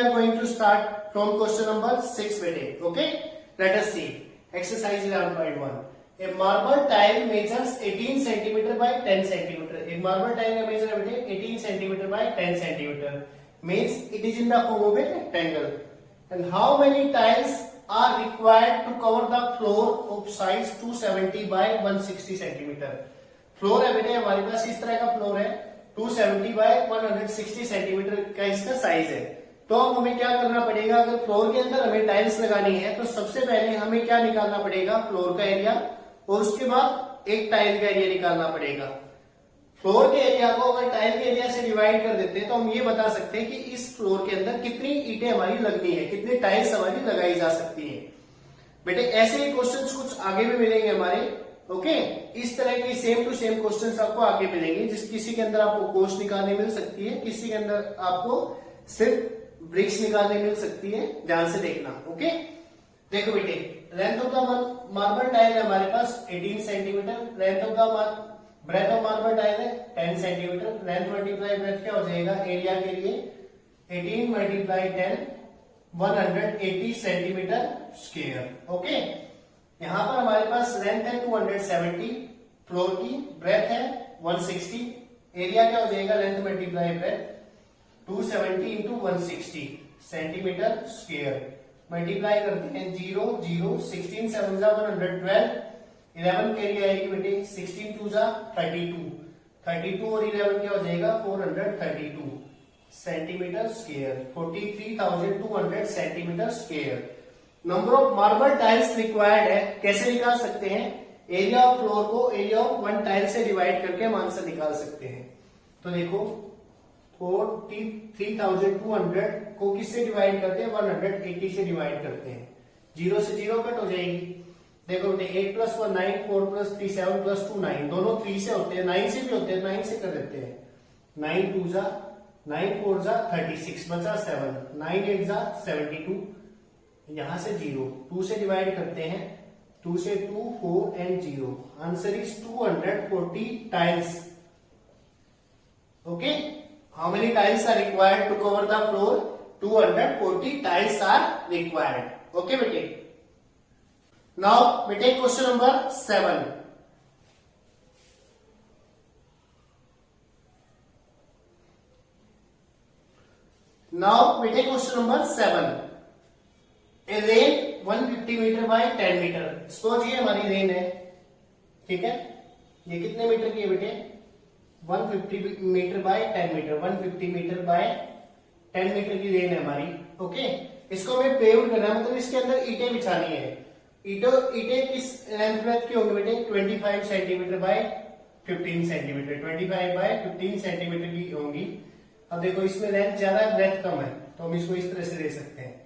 are going to start from question number 6 bete. Okay, let us see exercise 11.1. A marble tile measures 18 centimeter by 10 centimeter. एक marble tile का measure है बेटे 18 centimeter by 10 centimeter. Means it is in the form of a rectangle. And how many tiles are required to cover the floor of size 270 by 160 centimeter? Floor है बेटे हमारे पास इस तरह का फ्लोर है 270 बाय 160 सेंटीमीटर का इसका साइज है। तो हमें क्या करना पड़ेगा, अगर फ्लोर के अंदर हमें टाइल्स लगानी है तो सबसे पहले हमें क्या निकालना पड़ेगा, फ्लोर का एरिया और उसके बाद एक टाइल का एरिया निकालना पड़ेगा। फ्लोर के एरिया को अगर टाइल के एरिया से डिवाइड कर देते हैं तो हम ये बता सकते हैं कि इस फ्लोर के अंदर कितनी ईंटें हमारी लगनी है, कितनी टाइल्स हमारी लगाई जा सकती है। बेटे ऐसे ही क्वेश्चंस कुछ आगे भी मिलेंगे हमारे। ओके, इस तरह की सेम टू सेम क्वेश्चंस आपको आगे मिलेंगे, जिस किसी के अंदर आपको कोस्ट निकालने मिल सकती है, किसी के अंदर आपको सिर्फ ब्रिक्स निकालने मिल सकती है। ध्यान से देखना। ओके, देखो बेटे length of the marble tile है हमारे पास 18 centimetre, length of the breadth of marble tile है 10 सेंटीमीटर। लेंथ मल्टीप्लाई ब्रेथ क्या हो जाएगा, एरिया के लिए 18 मल्टीप्लाई 10 180 सेंटीमीटर स्क्वायर। ओके, यहां पर हमारे पास लेंथ है 270 फ्लोर की, ब्रेथ है 160, एरिया क्या हो जाएगा length multiply breath 270 into 160 centimetre square. Multiply करते हैं 0 0 16 7 जा 112, 11 कैरी आएगी बेटे 16 2 जा 32, 32 और 11 क्या हो जाएगा 432 centimetre square, 43,200 centimetre square. Number of marble tiles required है, कैसे निकाल सकते हैं, एरिया ऑफ फ्लोर को एरिया ऑफ वन टाइल से डिवाइड करके हम आंसर निकाल सकते हैं। तो देखो 43,200 को किससे डिवाइड करते हैं, 180 से डिवाइड करते हैं, 0 से 0 कट हो जाएगी। देखो बेटे 8 + 1 9, 4 + 3 7 + 2 9, दोनों 3 से होते हैं, 9 से भी होते हैं, 9 से कर देते हैं। 9 2 जा 9 4 जा 36 बचा 7, 9 8 जा 72, यहां से 0, 2 से डिवाइड करते हैं, 2 से 2 4 and 0, answer is 240 tiles. Okay, how many tiles are required to cover the floor, 240 tiles are required. Okay बेटे, now we take question number 7. Now we take question number 7. A lane 150 metre by 10 metre. Suppose ये हमारी rain है, ठीक है, ये कितने metre की है बेटे 150 metre by 10 metre, 150 metre by 10 metre की रेन है हमारी। ओके, इसको हमें पेव करना है, मतलब इसके अंदर ईंटें बिछानी है। ईंटें किस लेंथ ब्रेथ की होंगी बेटे 25 centimetre by 15 centimetre, 25 by 15 centimetre की होंगी। अब देखो इसमें लेंथ ज्यादा है, ब्रेथ कम है, तो हम इसको इस तरह से दे सकते हैं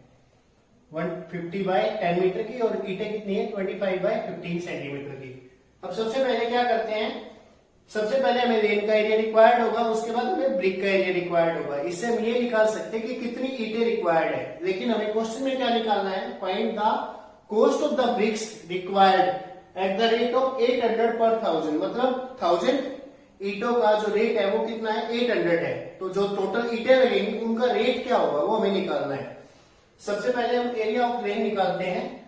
150 बाय 10 मीटर की, और ईंटें कितनी है 25 बाय 15 सेंटीमीटर की। अब सबसे पहले क्या करते हैं, सबसे पहले हमें रेन का एरिया रिक्वायर्ड होगा, उसके बाद हमें ब्रिक का एरिया रिक्वायर्ड होगा। इससे हम ये निकाल सकते हैं कि कितनी ईंटें रिक्वायर्ड है, लेकिन हमें क्वेश्चन में क्या निकालना है, find the cost of the BRICS required at the rate of 800 पर 1000, मतलब 1000 ईंटों का जो रेट है वो कितना है 800 है, तो जो टोटल ईंटें लगेंगी उनका रेट क्या होगा वो हमें निकालना है। सबसे पहले हम एरिया ऑफ रेन निकालते हैं,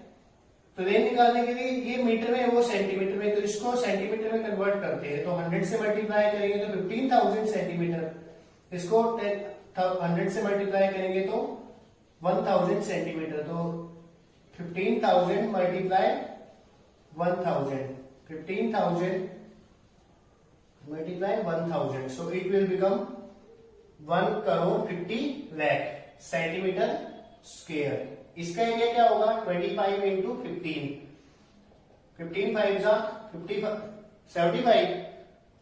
तो रेन निकालने के लिए ये मीटर में वो सेंटीमीटर में, तो इसको सेंटीमीटर में कन्वर्ट करते हैं, तो 100 से मल्टीप्लाई करेंगे तो 15,000 सेंटीमीटर, इसको 100 से मल्टीप्लाई करेंगे तो 1000 सेंटीमीटर, तो 15,000 multiply 1000, 15,000 multiply 1000, so it will become 1 crore 50 lakh centimetre square. इसका एरिया क्या होगा 25 इंटू 15, 15 5 जा 75,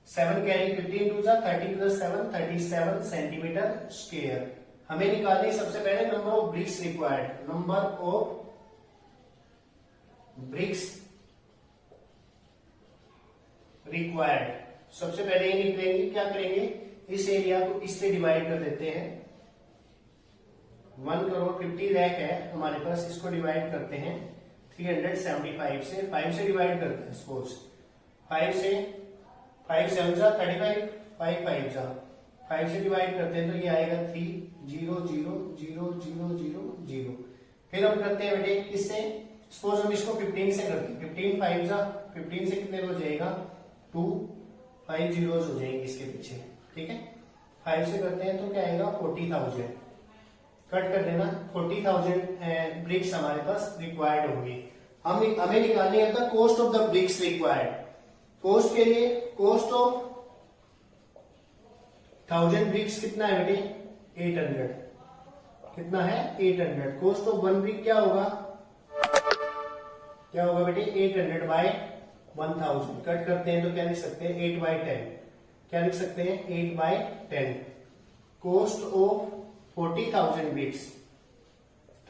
7 कैरी 15 2 जा 30 + 7 37 सेंटीमीटर स्क्वायर। हमें निकालनी सबसे पहले number of BRICS required, number of BRICS required. सबसे पहले ये निकलेंगे, क्या करेंगे, इस एरिया को इससे डिवाइड कर देते हैं, 1 करोड़ 50 लाख है हमारे पास, इसको डिवाइड करते हैं 375 से, 5 से डिवाइड करते हैं, सपोज 5 से 5 7 जा 35, 5 5 जा 5 से डिवाइड करते हैं तो ये आएगा 3 0 0 0 0 0 0। फिर हम करते हैं बेटे किससे, सपोज हम इसको 15 से करते हैं, 15 5 जा 15 से कितने हो जाएगा 2 5 जीरोस हो जाएंगे इसके पीछे, ठीक है। 5 से करते हैं तो क्या आएगा 40,000, कट कर देना। 40,000 ब्रिक्स हमारे पास रिक्वायर्ड होंगे। हमें निकालनी है the cost of the BRICS required. Cost के लिए कॉस्ट ऑफ 1000 ब्रिक्स कितना है बेटे 800, कितना है 800। कॉस्ट ऑफ 1 ब्रिक क्या होगा बेटे 800 बाय 1000, कट करते हैं तो क्या लिख सकते हैं 8 बाय 10, क्या लिख सकते हैं 8 by 10। Cost of 40,000 bricks,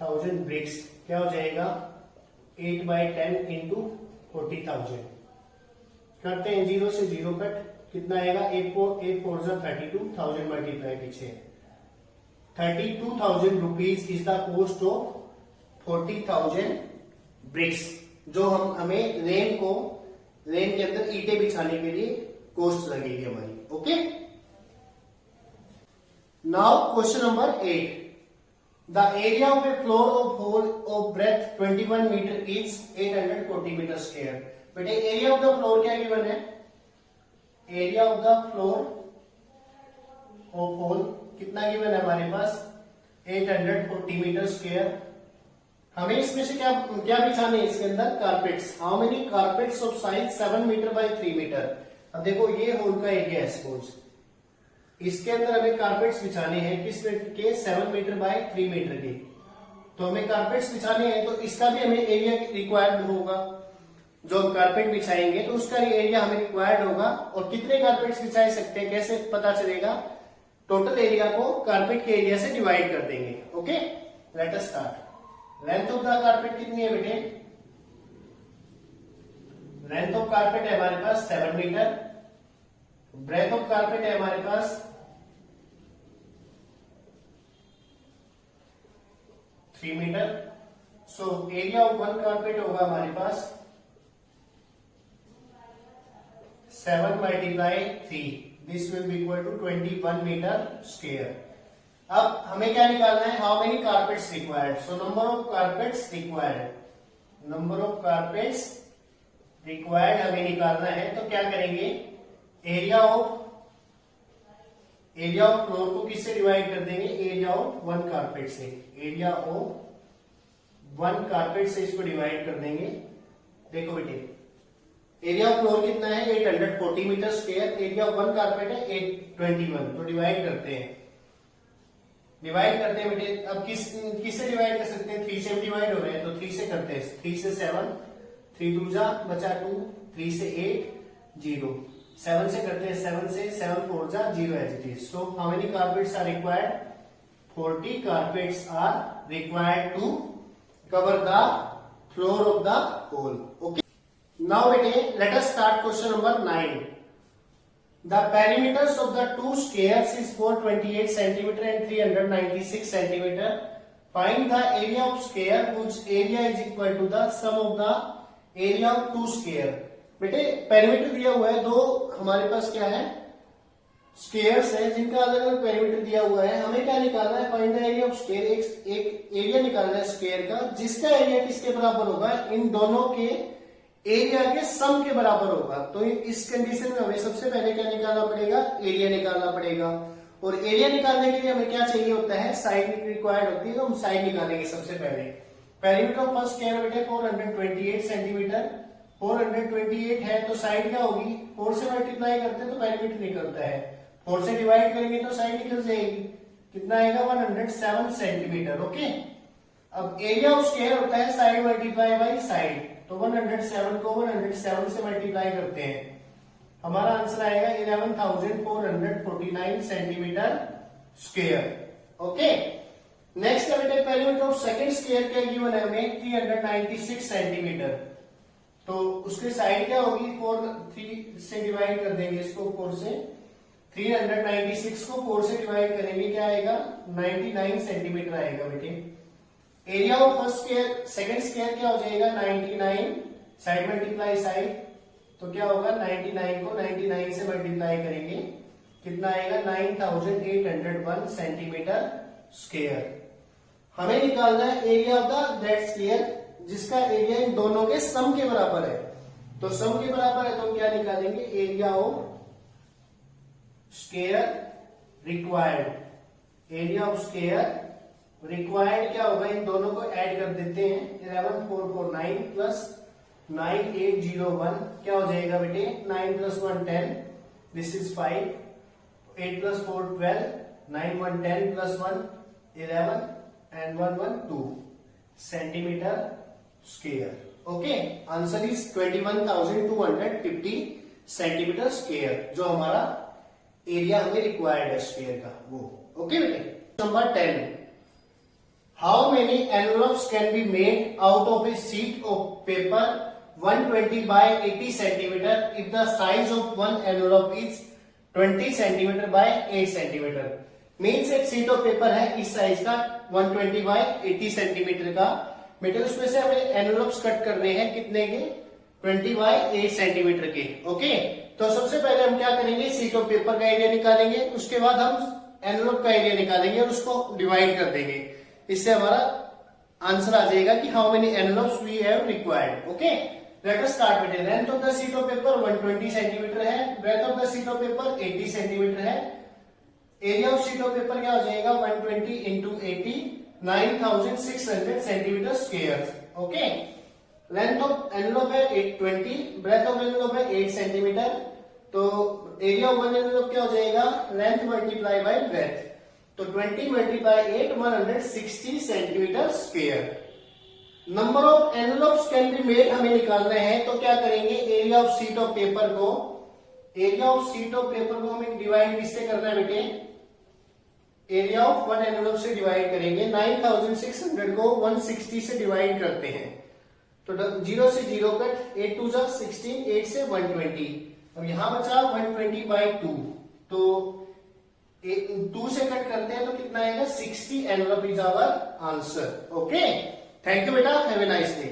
1000 bricks क्या हो जाएगा 8 बाय 10 इंटू 40,000, करते हैं 0 से 0 कट, कितना आएगा 8 4 32,000 मल्टीप्लाई पीछे 32,000 rupees is the cost of 40,000 bricks, जो हमें लेन के अंदर ईंटें बिछाने के लिए कॉस्ट लगेगी हमारी। Okay, now question number 8, the area of a floor of hall of breadth 21 metre is 840 metre square. बेटे एरिया ऑफ द फ्लोर क्या गिवन है, area of the floor of hall कितना गिवन है हमारे पास 840 मीटर स्क्वायर। हमें इसमें से क्या बिछाने हैं इसके अंदर carpets. How many carpets of size 7 metre by 3 metre. अब देखो ये होल का एरिया है, सपोज इसके अंदर हमें कारपेट्स बिछाने हैं किस के 7 मीटर बाय 3 मीटर के, तो हमें कारपेट्स बिछाने हैं तो इसका भी हमें एरिया रिक्वायर्ड होगा। जो हम कारपेट बिछाएंगे तो उसका एरिया हमें रिक्वायर्ड होगा, और कितने कारपेट्स बिछा सकते हैं कैसे पता चलेगा, टोटल एरिया को कारपेट के एरिया से डिवाइड कर देंगे। Okay, let us start. Length of the carpet कितनी है बेटे, लेंथ ऑफ कारपेट है हमारे पास 7 मीटर, ब्रेथ ऑफ कारपेट है हमारे पास 3 metre. So area of 1 carpet होगा हमारे पास 7 multiply 3, this will be equal to 21 metre square. अब हमें क्या निकालना है, how many carpets required. So number of carpets required, number of carpets required हमें निकालना है। तो क्या करेंगे, एरिया ऑफ फ्लोर को किससे डिवाइड कर देंगे, एरिया ऑफ 1 कारपेट से, एरिया ऑफ 1 कारपेट से इसको डिवाइड कर देंगे। देखो बेटे एरिया ऑफ फ्लोर कितना है 840 metre square, area of 1 carpet है 821, तो डिवाइड करते हैं बेटे। अब किससे डिवाइड कर सकते हैं, 3 से डिवाइड हो रहे हैं तो 3 से करते हैं, 3 से 7, 3 2 जा बचा 2, 3 से 8 0, 7 से करते हैं 7 से 7 4 जा 0 as it is. So how many carpets are required, 40 carpets are required to cover the floor of the hall. Okay, now बेटे let us start question number 9। The perimeters of the two squares is 428 cm and 396 cm. Find the area of square whose area is equal to the sum of the area of two square. बेटे perimeter दिया हुआ है, दो हमारे पास क्या है squares है जिनका अलग अलग पेरीमीटर दिया हुआ है। हमें क्या निकालना है, find the area of square, एक एरिया निकालना है स्क्वायर का जिसका एरिया किसके बराबर होगा, इन दोनों के एरिया के सम के बराबर होगा। तो इस कंडीशन में हमें सबसे पहले क्या निकालना पड़ेगा, एरिया निकालना पड़ेगा। और एरिया निकालने के लिए हमें क्या चाहिए होता है, साइड रिक्वायर्ड होती है, तो हम साइड निकालेंगे सबसे पहले। पेरीमीटर ऑफ फर्स्ट स्क्वायर बेटे 428 सेंटीमीटर, 428 है तो साइड क्या होगी, 4 से मल्टीप्लाई करते हैं तो पेरीमीटर निकलता है, 4 से डिवाइड करेंगे तो साइड निकल जाएगी, कितना आएगा 107 सेंटीमीटर। ओके, अब एरिया ऑफ स्क्वायर होता है साइड मल्टीप्लाई बाई साइड, तो 107 को 107 से मल्टीप्लाई करते हैं, हमारा आंसर आएगा 11,449 सेंटीमीटर स्क्वायर। ओके, नेक्स्ट है बेटे पेरीमीटर ऑफ सेकंड स्क्वायर क्या गिवन है हमें 396 सेंटीमीटर, तो उसकी साइड क्या होगी 3 से डिवाइड कर देंगे इसको 4 से, 396 को 4 से डिवाइड करेंगे क्या आएगा 99 सेंटीमीटर आएगा बेटे। Area of first square second square क्या हो जाएगा 99, साइड मल्टीप्लाई साइड, तो क्या होगा 99 को 99 से मल्टीप्लाई करेंगे कितना आएगा 9801 सेंटीमीटर स्क्वायर। हमें निकालना है area of the that sphere जिसका एरिया इन दोनों के सम के बराबर है। तो सम के बराबर है तो हम क्या निकालेंगे, area of square required. Area of square required क्या होगा, इन दोनों को ऐड कर देते हैं। 11449 प्लस 9801 क्या हो जाएगा बेटे, 9 + 1 10, this is 5, 8 + 4 12, 9 1 10 + 1 11 and 1 1 2 centimetre square. Okay, answer is 21,250 centimetre square, जो हमारा एरिया हमें रिक्वायर्ड है स्क्वायर का वो। ओके बेटे, number 10, how many envelopes can be made out of A sheet of paper 120 by 80 centimetre if the size of one envelope is 20 centimetre by 8 centimetre. Means एक sheet of paper है इस size का 120 by 80 centimetre का बेटे, उसमें से हमें envelopes cut करने हैं कितने के, 20 by 8 सेंटीमीटर के। ओके, तो सबसे पहले हम क्या करेंगे, शीट ऑफ पेपर का एरिया निकालेंगे, उसके बाद हम एनवलप का एरिया निकालेंगे और उसको डिवाइड कर देंगे। इससे हमारा आंसर आ जाएगा कि how many envelopes we have required. Okay, let us start बेटे। Length of the sheet of paper 120 centimetre है, breadth of the sheet of paper 80 centimetre है। Area of sheet of paper क्या हो जाएगा, 120 into 80, 9600 centimetre square. Okay, length of envelope है 820, breath of envelope है 8 centimetre. तो area of one envelope क्या हो जाएगा, लेंथ मल्टीप्लाई बाय ब्रेथ, तो 20 multiply 8 160 centimetre square. Number of envelopes can be made हमें निकालना है, तो क्या करेंगे, area of sheet of paper को, area of sheet of paper को हमें डिवाइड किससे करना है बेटे, एरिया ऑफ वन एनवलप से डिवाइड करेंगे। 9600 को 160 से डिवाइड करते हैं, तो 0 से 0 कट, 8 2 जा 16, 8 से 120, अब यहां बचा 120 by 2, तो 2 से कट करते हैं तो कितना आएगा, 60 envelope is our answer. Okay, thank you बेटा, हैव ए नाइस डे।